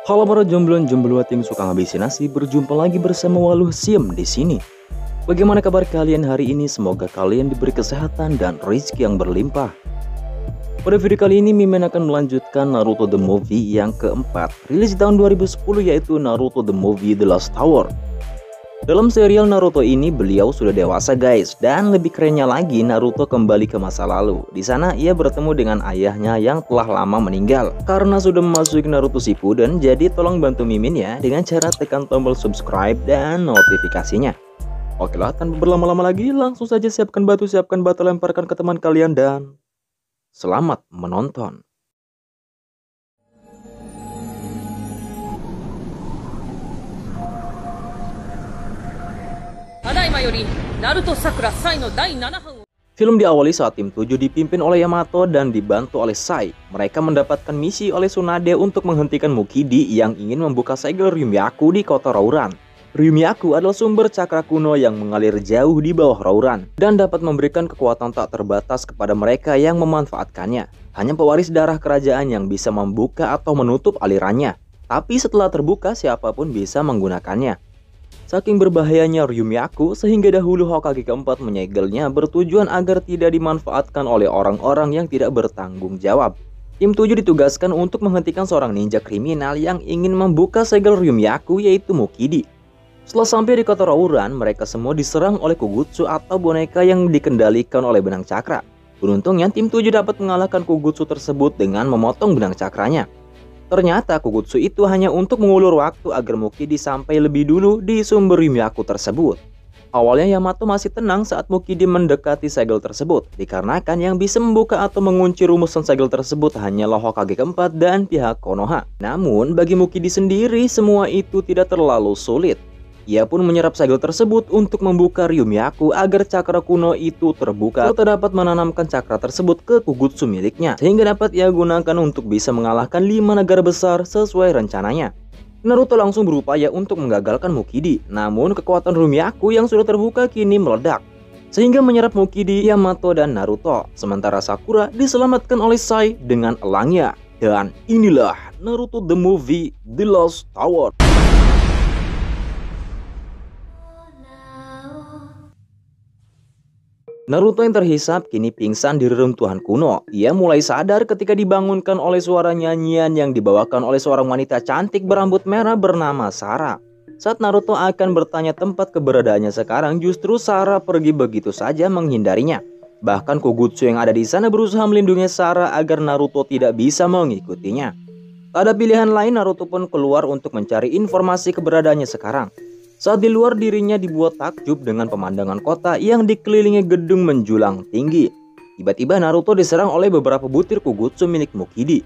Halo para jomblo-jomblo yang suka ngabisin nasi, berjumpa lagi bersama Waluh Siem di sini. Bagaimana kabar kalian hari ini? Semoga kalian diberi kesehatan dan rezeki yang berlimpah. Pada video kali ini Mimin akan melanjutkan Naruto The Movie yang keempat, rilis di tahun 2010, yaitu Naruto The Movie The Last Tower. Dalam serial Naruto ini beliau sudah dewasa guys, dan lebih kerennya lagi Naruto kembali ke masa lalu. Di sana ia bertemu dengan ayahnya yang telah lama meninggal. Karena sudah memasuki Naruto Shippuden, jadi tolong bantu Mimin ya dengan cara tekan tombol subscribe dan notifikasinya. Oke lah, tanpa berlama-lama lagi langsung saja siapkan batu, lemparkan ke teman kalian dan selamat menonton. Film diawali saat tim 7 dipimpin oleh Yamato dan dibantu oleh Sai. Mereka mendapatkan misi oleh Tsunade untuk menghentikan Mukidi yang ingin membuka segel Ryumyaku di kota Rouran. Ryumyaku adalah sumber cakra kuno yang mengalir jauh di bawah Rouran dan dapat memberikan kekuatan tak terbatas kepada mereka yang memanfaatkannya. Hanya pewaris darah kerajaan yang bisa membuka atau menutup alirannya. Tapi setelah terbuka, siapapun bisa menggunakannya. Saking berbahayanya Ryumyaku sehingga dahulu Hokage keempat menyegelnya bertujuan agar tidak dimanfaatkan oleh orang-orang yang tidak bertanggung jawab. Tim 7 ditugaskan untuk menghentikan seorang ninja kriminal yang ingin membuka segel Ryumyaku, yaitu Mukidi. Setelah sampai di kota Rouran, mereka semua diserang oleh Kugutsu atau boneka yang dikendalikan oleh benang cakra. Beruntungnya tim 7 dapat mengalahkan Kugutsu tersebut dengan memotong benang cakranya. Ternyata Kugutsu itu hanya untuk mengulur waktu agar Mukidi sampai lebih dulu di sumber Ryumyaku tersebut. Awalnya Yamato masih tenang saat Mukidi mendekati segel tersebut, dikarenakan yang bisa membuka atau mengunci rumusan segel tersebut hanyalah Hokage keempat dan pihak Konoha. Namun bagi Mukidi sendiri semua itu tidak terlalu sulit. Ia pun menyerap segel tersebut untuk membuka Ryumyaku agar cakra kuno itu terbuka serta dapat menanamkan cakra tersebut ke Kugutsu miliknya, sehingga dapat ia gunakan untuk bisa mengalahkan 5 negara besar sesuai rencananya. Naruto langsung berupaya untuk menggagalkan Mukidi, namun kekuatan Ryumyaku yang sudah terbuka kini meledak sehingga menyerap Mukidi, Yamato, dan Naruto. Sementara Sakura diselamatkan oleh Sai dengan elangnya. Dan inilah Naruto The Movie The Last Tower. Naruto yang terhisap kini pingsan di reruntuhan kuno. Ia mulai sadar ketika dibangunkan oleh suara nyanyian yang dibawakan oleh seorang wanita cantik berambut merah bernama Sarah. Saat Naruto akan bertanya tempat keberadaannya sekarang, justru Sarah pergi begitu saja menghindarinya. Bahkan Kugutsu yang ada di sana berusaha melindungi Sarah agar Naruto tidak bisa mengikutinya. Tak ada pilihan lain, Naruto pun keluar untuk mencari informasi keberadaannya sekarang. Saat di luar, dirinya dibuat takjub dengan pemandangan kota yang dikelilingi gedung menjulang tinggi. Tiba-tiba Naruto diserang oleh beberapa butir Kugutsu milik Mukidi.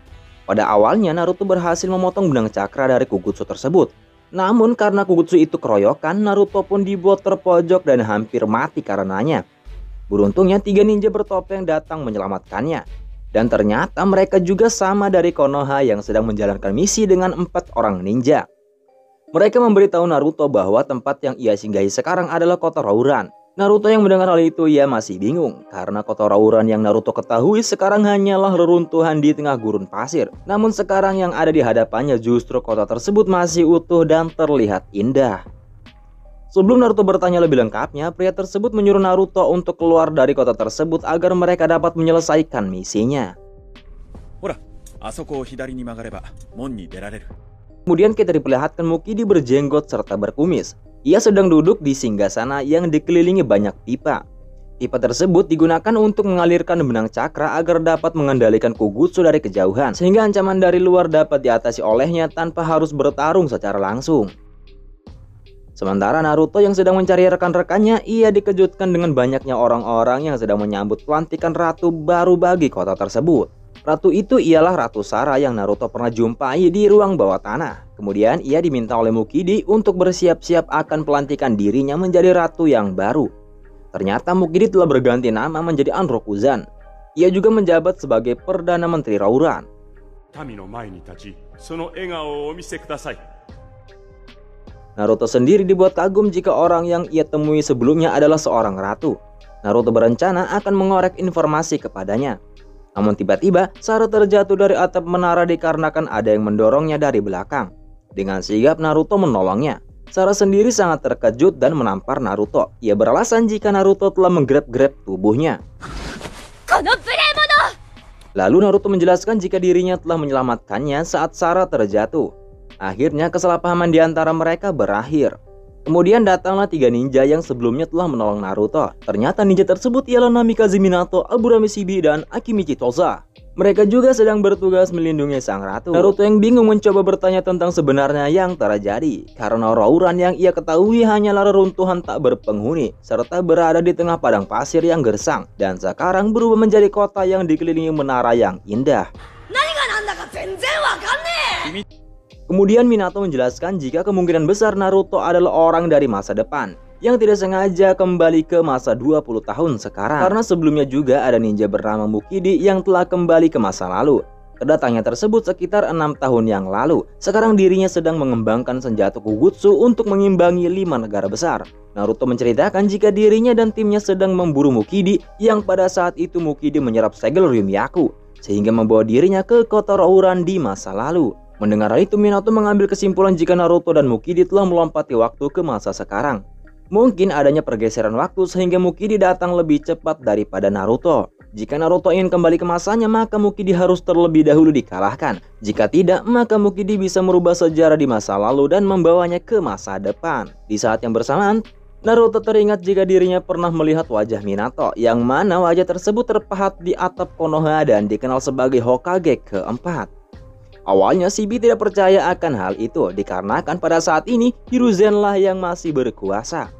Pada awalnya Naruto berhasil memotong benang cakra dari Kugutsu tersebut. Namun karena Kugutsu itu keroyokan, Naruto pun dibuat terpojok dan hampir mati karenanya. Beruntungnya 3 ninja bertopeng datang menyelamatkannya. Dan ternyata mereka juga sama dari Konoha yang sedang menjalankan misi dengan 4 orang ninja. Mereka memberitahu Naruto bahwa tempat yang ia singgahi sekarang adalah kota Rouran. Naruto yang mendengar hal itu ia masih bingung, karena kota Rouran yang Naruto ketahui sekarang hanyalah reruntuhan di tengah gurun pasir. Namun sekarang yang ada di hadapannya justru kota tersebut masih utuh dan terlihat indah. Sebelum Naruto bertanya lebih lengkapnya, pria tersebut menyuruh Naruto untuk keluar dari kota tersebut agar mereka dapat menyelesaikan misinya. Kemudian kita diperlihatkan Mukidi berjenggot serta berkumis. Ia sedang duduk di singgasana yang dikelilingi banyak pipa. Pipa tersebut digunakan untuk mengalirkan benang cakra agar dapat mengendalikan Kugutsu dari kejauhan, sehingga ancaman dari luar dapat diatasi olehnya tanpa harus bertarung secara langsung. Sementara Naruto yang sedang mencari rekan-rekannya, ia dikejutkan dengan banyaknya orang-orang yang sedang menyambut pelantikan ratu baru bagi kota tersebut. Ratu itu ialah Ratu Sarah yang Naruto pernah jumpai di ruang bawah tanah. Kemudian ia diminta oleh Mukidi untuk bersiap-siap akan pelantikan dirinya menjadi ratu yang baru. Ternyata Mukidi telah berganti nama menjadi Anrokuzan. Ia juga menjabat sebagai Perdana Menteri Rouran. Naruto sendiri dibuat kagum jika orang yang ia temui sebelumnya adalah seorang ratu. Naruto berencana akan mengorek informasi kepadanya. Namun tiba-tiba Sarah terjatuh dari atap menara dikarenakan ada yang mendorongnya dari belakang. Dengan sigap Naruto menolongnya. Sarah sendiri sangat terkejut dan menampar Naruto. Ia beralasan jika Naruto telah menggrab-grab tubuhnya. Lalu Naruto menjelaskan jika dirinya telah menyelamatkannya saat Sarah terjatuh. Akhirnya kesalahpahaman di antara mereka berakhir. Kemudian datanglah 3 ninja yang sebelumnya telah menolong Naruto. Ternyata ninja tersebut ialah Namikaze Minato, Aburame Shibi, dan Akimichi Toza. Mereka juga sedang bertugas melindungi sang ratu. Naruto yang bingung mencoba bertanya tentang sebenarnya yang terjadi. Karena Rouran yang ia ketahui hanyalah reruntuhan tak berpenghuni, serta berada di tengah padang pasir yang gersang. Dan sekarang berubah menjadi kota yang dikelilingi menara yang indah. Kemudian Minato menjelaskan jika kemungkinan besar Naruto adalah orang dari masa depan yang tidak sengaja kembali ke masa 20 tahun sekarang. Karena sebelumnya juga ada ninja bernama Mukidi yang telah kembali ke masa lalu. Kedatangannya tersebut sekitar 6 tahun yang lalu. Sekarang dirinya sedang mengembangkan senjata Kugutsu untuk mengimbangi 5 negara besar. Naruto menceritakan jika dirinya dan timnya sedang memburu Mukidi yang pada saat itu Mukidi menyerap segel Ryumyaku sehingga membawa dirinya ke kota Rouran di masa lalu. Mendengar hal itu, Minato mengambil kesimpulan jika Naruto dan Mukidi telah melompati waktu ke masa sekarang. Mungkin adanya pergeseran waktu sehingga Mukidi datang lebih cepat daripada Naruto. Jika Naruto ingin kembali ke masanya, maka Mukidi harus terlebih dahulu dikalahkan. Jika tidak, maka Mukidi bisa merubah sejarah di masa lalu dan membawanya ke masa depan. Di saat yang bersamaan, Naruto teringat jika dirinya pernah melihat wajah Minato, yang mana wajah tersebut terpahat di atap Konoha dan dikenal sebagai Hokage keempat. Awalnya Shibi tidak percaya akan hal itu dikarenakan pada saat ini Hiruzen lah yang masih berkuasa.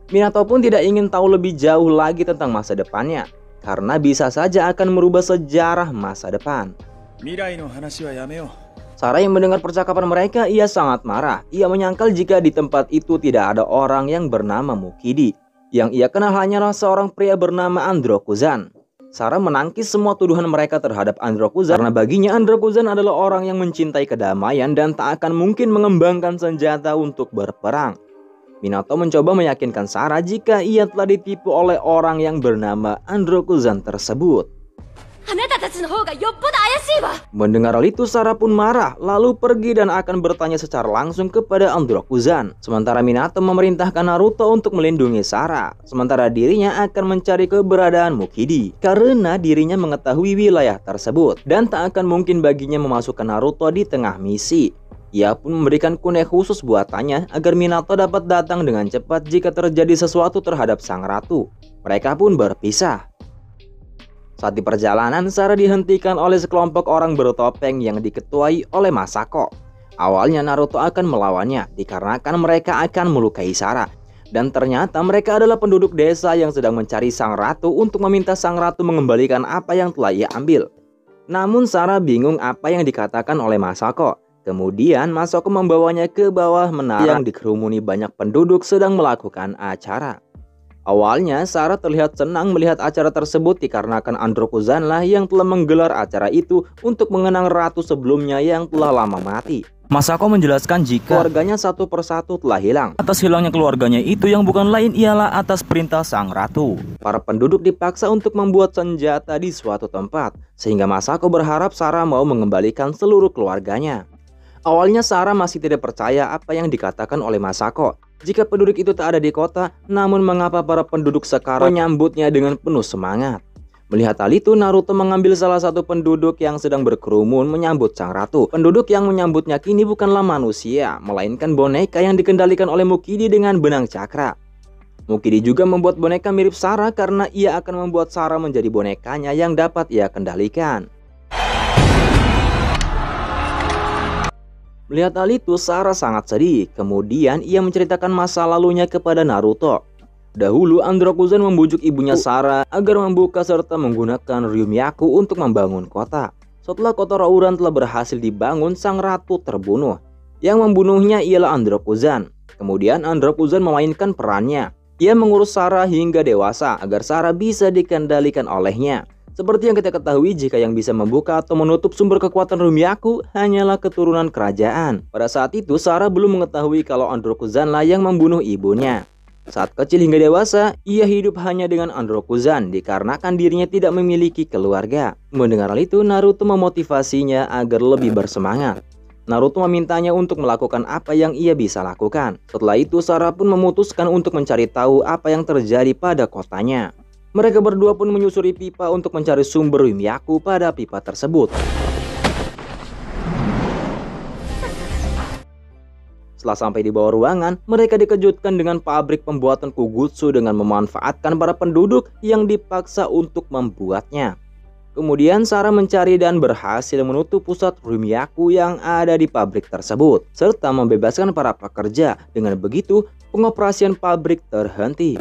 Minato pun tidak ingin tahu lebih jauh lagi tentang masa depannya karena bisa saja akan merubah sejarah masa depan. Sarah yang mendengar percakapan mereka, ia sangat marah. Ia menyangkal jika di tempat itu tidak ada orang yang bernama Mukidi. Yang ia kenal hanyalah seorang pria bernama Androkuzan. Sarah menangkis semua tuduhan mereka terhadap Androkuzan karena baginya Androkuzan adalah orang yang mencintai kedamaian dan tak akan mungkin mengembangkan senjata untuk berperang. Minato mencoba meyakinkan Sarah jika ia telah ditipu oleh orang yang bernama Androkuzan tersebut. Mendengar hal itu, Sarah pun marah, lalu pergi dan akan bertanya secara langsung kepada Androkuzan. Sementara Minato memerintahkan Naruto untuk melindungi Sarah, sementara dirinya akan mencari keberadaan Mukidi karena dirinya mengetahui wilayah tersebut dan tak akan mungkin baginya memasukkan Naruto di tengah misi. Ia pun memberikan kunai khusus buatannya agar Minato dapat datang dengan cepat jika terjadi sesuatu terhadap sang ratu. Mereka pun berpisah. Saat di perjalanan, Sarah dihentikan oleh sekelompok orang bertopeng yang diketuai oleh Masako. Awalnya Naruto akan melawannya dikarenakan mereka akan melukai Sarah. Dan ternyata mereka adalah penduduk desa yang sedang mencari sang ratu untuk meminta sang ratu mengembalikan apa yang telah ia ambil. Namun Sarah bingung apa yang dikatakan oleh Masako. Kemudian Masako membawanya ke bawah menara yang dikerumuni banyak penduduk sedang melakukan acara. Awalnya Sarah terlihat senang melihat acara tersebut dikarenakan Androkuzan lah yang telah menggelar acara itu untuk mengenang ratu sebelumnya yang telah lama mati. Masako menjelaskan jika keluarganya satu persatu telah hilang. Atas hilangnya keluarganya itu yang bukan lain ialah atas perintah sang ratu. Para penduduk dipaksa untuk membuat senjata di suatu tempat, sehingga Masako berharap Sarah mau mengembalikan seluruh keluarganya. Awalnya Sarah masih tidak percaya apa yang dikatakan oleh Masako. Jika penduduk itu tak ada di kota, namun mengapa para penduduk sekarang menyambutnya dengan penuh semangat? Melihat hal itu, Naruto mengambil salah satu penduduk yang sedang berkerumun menyambut sang ratu. Penduduk yang menyambutnya kini bukanlah manusia, melainkan boneka yang dikendalikan oleh Mukidi dengan benang cakra. Mukidi juga membuat boneka mirip Sarah karena ia akan membuat Sarah menjadi bonekanya yang dapat ia kendalikan. Melihat hal itu, Sarah sangat sedih. Kemudian ia menceritakan masa lalunya kepada Naruto. Dahulu Androkuzan membujuk ibunya Sarah agar membuka serta menggunakan Ryumyaku untuk membangun kota. Setelah kota Rouran telah berhasil dibangun, sang ratu terbunuh. Yang membunuhnya ialah Androkuzan. Kemudian Androkuzan memainkan perannya. Ia mengurus Sarah hingga dewasa agar Sarah bisa dikendalikan olehnya. Seperti yang kita ketahui, jika yang bisa membuka atau menutup sumber kekuatan Ryumyaku hanyalah keturunan kerajaan. Pada saat itu, Sarah belum mengetahui kalau Androkuzan lah yang membunuh ibunya. Saat kecil hingga dewasa, ia hidup hanya dengan Androkuzan dikarenakan dirinya tidak memiliki keluarga. Mendengar hal itu, Naruto memotivasinya agar lebih bersemangat. Naruto memintanya untuk melakukan apa yang ia bisa lakukan. Setelah itu, Sarah pun memutuskan untuk mencari tahu apa yang terjadi pada kotanya. Mereka berdua pun menyusuri pipa untuk mencari sumber Ryumyaku pada pipa tersebut. Setelah sampai di bawah ruangan, mereka dikejutkan dengan pabrik pembuatan Kugutsu dengan memanfaatkan para penduduk yang dipaksa untuk membuatnya. Kemudian Sarah mencari dan berhasil menutup pusat Ryumyaku yang ada di pabrik tersebut, serta membebaskan para pekerja. Dengan begitu, pengoperasian pabrik terhenti.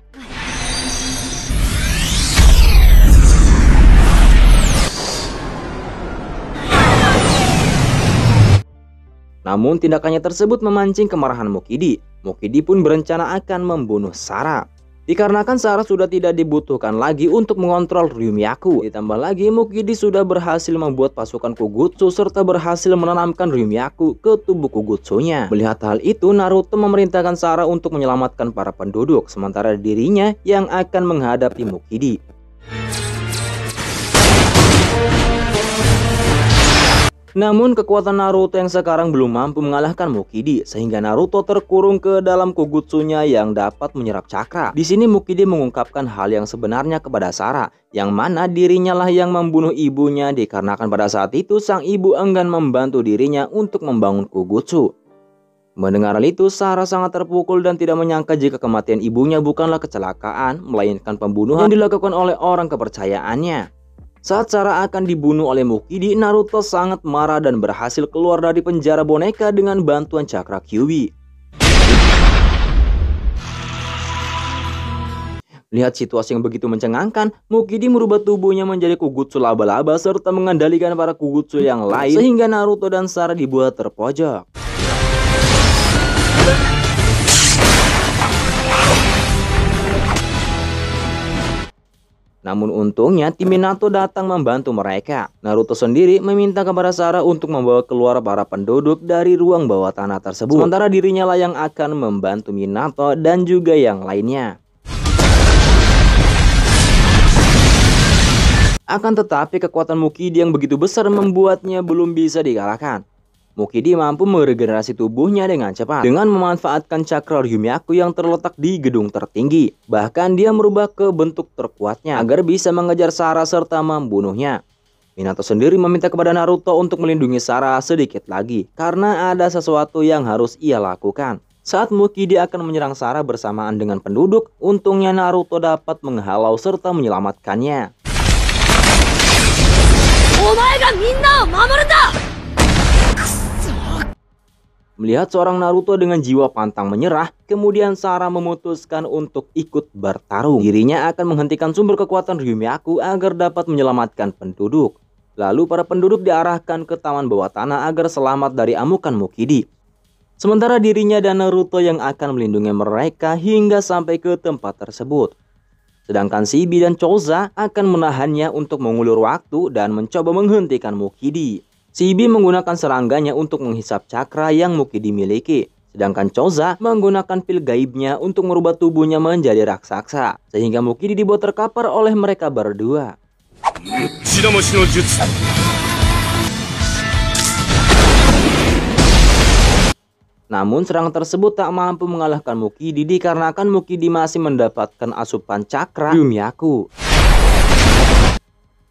Namun tindakannya tersebut memancing kemarahan Mukidi. Mukidi pun berencana akan membunuh Sarah. Dikarenakan Sarah sudah tidak dibutuhkan lagi untuk mengontrol Ryumyaku. Ditambah lagi Mukidi sudah berhasil membuat pasukan Kugutsu serta berhasil menanamkan Ryumyaku ke tubuh Kugutsunya. Melihat hal itu, Naruto memerintahkan Sarah untuk menyelamatkan para penduduk, sementara dirinya yang akan menghadapi Mukidi. Namun kekuatan Naruto yang sekarang belum mampu mengalahkan Mukidi, sehingga Naruto terkurung ke dalam Kugutsunya yang dapat menyerap cakra. Di sini Mukidi mengungkapkan hal yang sebenarnya kepada Sarah, yang mana dirinya lah yang membunuh ibunya dikarenakan pada saat itu sang ibu enggan membantu dirinya untuk membangun Kugutsu. Mendengar hal itu, Sarah sangat terpukul dan tidak menyangka jika kematian ibunya bukanlah kecelakaan, melainkan pembunuhan yang dilakukan oleh orang kepercayaannya. Saat Sarah akan dibunuh oleh Mukidi, Naruto sangat marah dan berhasil keluar dari penjara boneka dengan bantuan cakra Kyuubi. Lihat situasi yang begitu mencengangkan, Mukidi merubah tubuhnya menjadi Kugutsu laba-laba serta mengendalikan para Kugutsu yang lain, sehingga Naruto dan Sarah dibuat terpojok. Namun untungnya tim Minato datang membantu mereka. Naruto sendiri meminta kepada Sarah untuk membawa keluar para penduduk dari ruang bawah tanah tersebut. Sementara dirinya lah yang akan membantu Minato dan juga yang lainnya. Akan tetapi kekuatan Mukidi yang begitu besar membuatnya belum bisa dikalahkan. Mukidi mampu meregenerasi tubuhnya dengan cepat dengan memanfaatkan cakra Ryumyaku yang terletak di gedung tertinggi. Bahkan dia merubah ke bentuk terkuatnya agar bisa mengejar Sarah serta membunuhnya. Minato sendiri meminta kepada Naruto untuk melindungi Sarah sedikit lagi karena ada sesuatu yang harus ia lakukan. Saat Mukidi akan menyerang Sarah bersamaan dengan penduduk, untungnya Naruto dapat menghalau serta menyelamatkannya. Melihat seorang Naruto dengan jiwa pantang menyerah, kemudian Sarah memutuskan untuk ikut bertarung. Dirinya akan menghentikan sumber kekuatan Ryumyaku agar dapat menyelamatkan penduduk. Lalu para penduduk diarahkan ke taman bawah tanah agar selamat dari amukan Mukidi. Sementara dirinya dan Naruto yang akan melindungi mereka hingga sampai ke tempat tersebut. Sedangkan Shibi dan Choza akan menahannya untuk mengulur waktu dan mencoba menghentikan Mukidi. Shibi menggunakan serangganya untuk menghisap cakra yang Mukidi miliki. Sedangkan Choza menggunakan pil gaibnya untuk merubah tubuhnya menjadi raksasa. Sehingga Mukidi dibuat terkapar oleh mereka berdua. Namun serangan tersebut tak mampu mengalahkan Mukidi dikarenakan Mukidi masih mendapatkan asupan cakra Ryumyaku.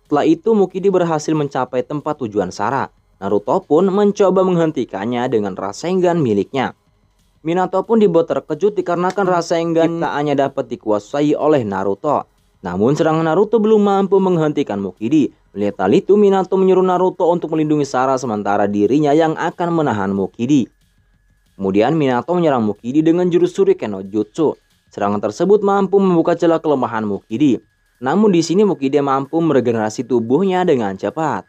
Setelah itu Mukidi berhasil mencapai tempat tujuan Sarah. Naruto pun mencoba menghentikannya dengan Rasengan miliknya. Minato pun dibuat terkejut dikarenakan Rasengan ciptaannya dapat dikuasai oleh Naruto. Namun serangan Naruto belum mampu menghentikan Mukidi. Melihat hal itu, Minato menyuruh Naruto untuk melindungi Sarah sementara dirinya yang akan menahan Mukidi. Kemudian Minato menyerang Mukidi dengan jurus Shuriken no Jutsu. Serangan tersebut mampu membuka celah kelemahan Mukidi. Namun di sini Mukidi mampu meregenerasi tubuhnya dengan cepat.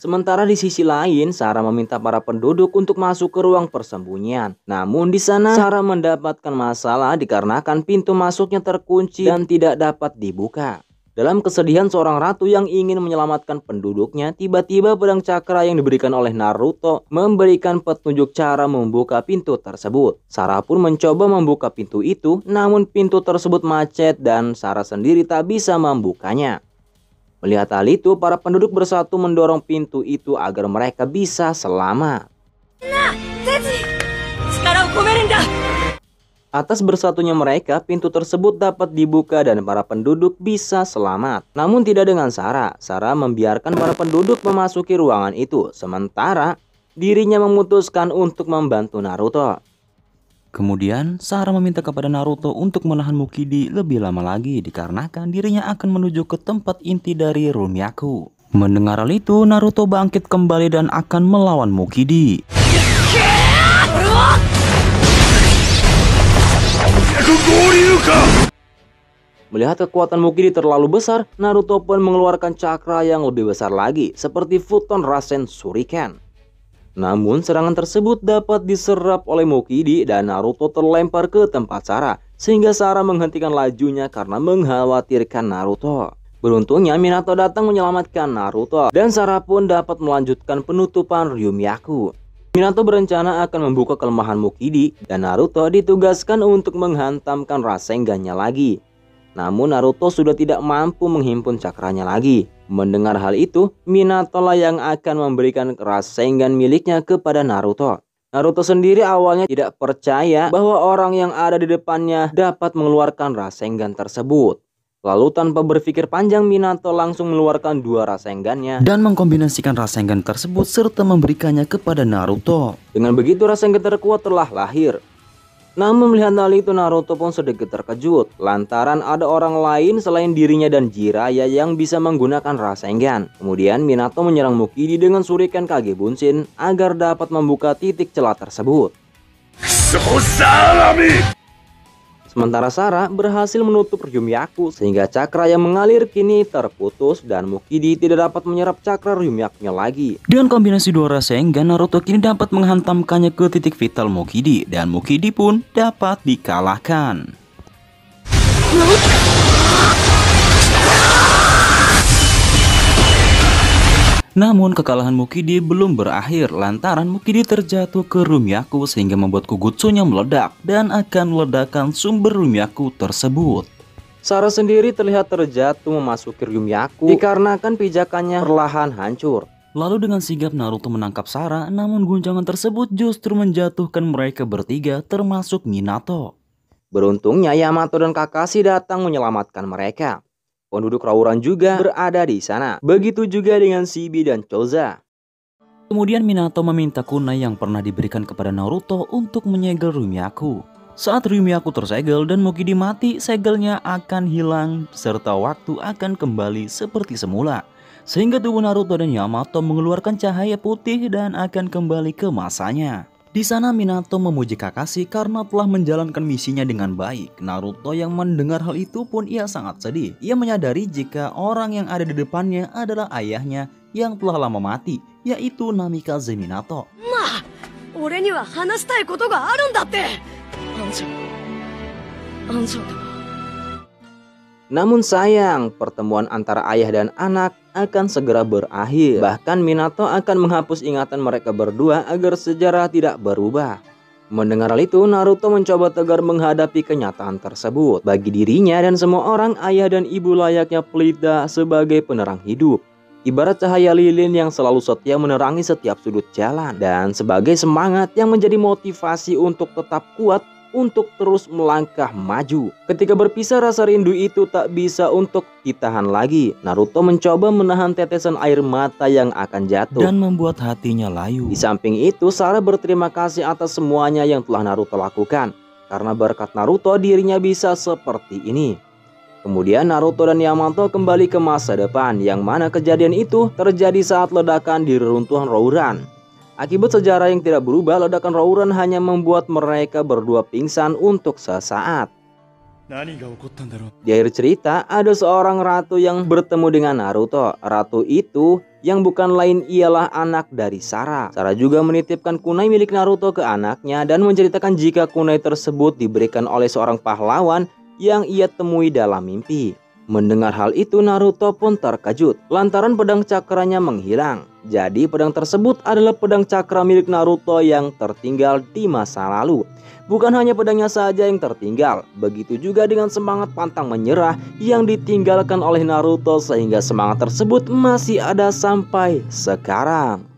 Sementara di sisi lain, Sarah meminta para penduduk untuk masuk ke ruang persembunyian. Namun di sana Sarah mendapatkan masalah dikarenakan pintu masuknya terkunci dan tidak dapat dibuka. Dalam kesedihan seorang ratu yang ingin menyelamatkan penduduknya, tiba-tiba pedang cakra yang diberikan oleh Naruto memberikan petunjuk cara membuka pintu tersebut. Sarah pun mencoba membuka pintu itu, namun pintu tersebut macet dan Sarah sendiri tak bisa membukanya. Melihat hal itu, para penduduk bersatu mendorong pintu itu agar mereka bisa selamat. Atas bersatunya mereka, pintu tersebut dapat dibuka dan para penduduk bisa selamat. Namun tidak dengan Sarah. Sarah membiarkan para penduduk memasuki ruangan itu, sementara dirinya memutuskan untuk membantu Naruto. Kemudian, Sarah meminta kepada Naruto untuk menahan Mukidi lebih lama lagi dikarenakan dirinya akan menuju ke tempat inti dari Rumyaku. Mendengar hal itu, Naruto bangkit kembali dan akan melawan Mukidi. Melihat kekuatan Mukidi terlalu besar, Naruto pun mengeluarkan cakra yang lebih besar lagi, seperti Futon Rasen Shuriken. Namun serangan tersebut dapat diserap oleh Mukidi dan Naruto terlempar ke tempat Sarah, sehingga Sarah menghentikan lajunya karena mengkhawatirkan Naruto. Beruntungnya Minato datang menyelamatkan Naruto, dan Sarah pun dapat melanjutkan penutupan Ryumyaku. Minato berencana akan membuka kelemahan Mukidi, dan Naruto ditugaskan untuk menghantamkan Rasengan-nya lagi. Namun Naruto sudah tidak mampu menghimpun cakranya lagi. Mendengar hal itu, Minato lah yang akan memberikan Rasengan miliknya kepada Naruto. Naruto sendiri awalnya tidak percaya bahwa orang yang ada di depannya dapat mengeluarkan Rasengan tersebut. Lalu tanpa berpikir panjang, Minato langsung mengeluarkan dua Rasengan-nya dan mengkombinasikan Rasengan tersebut serta memberikannya kepada Naruto. Dengan begitu Rasengan terkuat telah lahir. Namun melihat hal itu, Naruto pun sedikit terkejut lantaran ada orang lain selain dirinya dan Jiraiya yang bisa menggunakan Rasengan. Kemudian Minato menyerang Mukidi dengan Shuriken Kage Bunshin agar dapat membuka titik celah tersebut. Sementara Sarah berhasil menutup Ryumyaku sehingga cakra yang mengalir kini terputus dan Mukidi tidak dapat menyerap cakra Ryumyakunya lagi. Dengan kombinasi dua Rasengan, Naruto kini dapat menghantamkannya ke titik vital Mukidi dan Mukidi pun dapat dikalahkan. Namun kekalahan Mukidi belum berakhir lantaran Mukidi terjatuh ke Rumyaku sehingga membuat Kugutsunya meledak dan akan meledakkan sumber Rumyaku tersebut. Sarah sendiri terlihat terjatuh memasuki Rumyaku dikarenakan pijakannya perlahan hancur. Lalu dengan sigap Naruto menangkap Sarah, namun guncangan tersebut justru menjatuhkan mereka bertiga termasuk Minato. Beruntungnya Yamato dan Kakashi datang menyelamatkan mereka. Penduduk Rawuran juga berada di sana. Begitu juga dengan Shibi dan Choza. Kemudian Minato meminta kunai yang pernah diberikan kepada Naruto untuk menyegel Rumyaku. Saat Rumyaku tersegel dan Mukidi mati, segelnya akan hilang serta waktu akan kembali seperti semula. Sehingga tubuh Naruto dan Yamato mengeluarkan cahaya putih dan akan kembali ke masanya. Di sana Minato memuji Kakashi karena telah menjalankan misinya dengan baik. Naruto yang mendengar hal itu pun ia sangat sedih. Ia menyadari jika orang yang ada di depannya adalah ayahnya yang telah lama mati, yaitu Namikaze Minato. Namun sayang, pertemuan antara ayah dan anak akan segera berakhir. Bahkan Minato akan menghapus ingatan mereka berdua agar sejarah tidak berubah. Mendengar hal itu, Naruto mencoba tegar menghadapi kenyataan tersebut. Bagi dirinya dan semua orang, ayah dan ibu layaknya pelita sebagai penerang hidup. Ibarat cahaya lilin yang selalu setia menerangi setiap sudut jalan. Dan sebagai semangat yang menjadi motivasi untuk tetap kuat untuk terus melangkah maju. Ketika berpisah, rasa rindu itu tak bisa untuk ditahan lagi. Naruto mencoba menahan tetesan air mata yang akan jatuh dan membuat hatinya layu. Di samping itu, Sarah berterima kasih atas semuanya yang telah Naruto lakukan. Karena berkat Naruto, dirinya bisa seperti ini. Kemudian Naruto dan Yamato kembali ke masa depan, yang mana kejadian itu terjadi saat ledakan di reruntuhan Rouran. Akibat sejarah yang tidak berubah, ledakan Rouran hanya membuat mereka berdua pingsan untuk sesaat. Di akhir cerita, ada seorang ratu yang bertemu dengan Naruto. Ratu itu yang bukan lain ialah anak dari Sarah. Sarah juga menitipkan kunai milik Naruto ke anaknya dan menceritakan jika kunai tersebut diberikan oleh seorang pahlawan yang ia temui dalam mimpi. Mendengar hal itu, Naruto pun terkejut lantaran pedang cakranya menghilang. Jadi pedang tersebut adalah pedang cakra milik Naruto yang tertinggal di masa lalu. Bukan hanya pedangnya saja yang tertinggal, begitu juga dengan semangat pantang menyerah yang ditinggalkan oleh Naruto sehingga semangat tersebut masih ada sampai sekarang.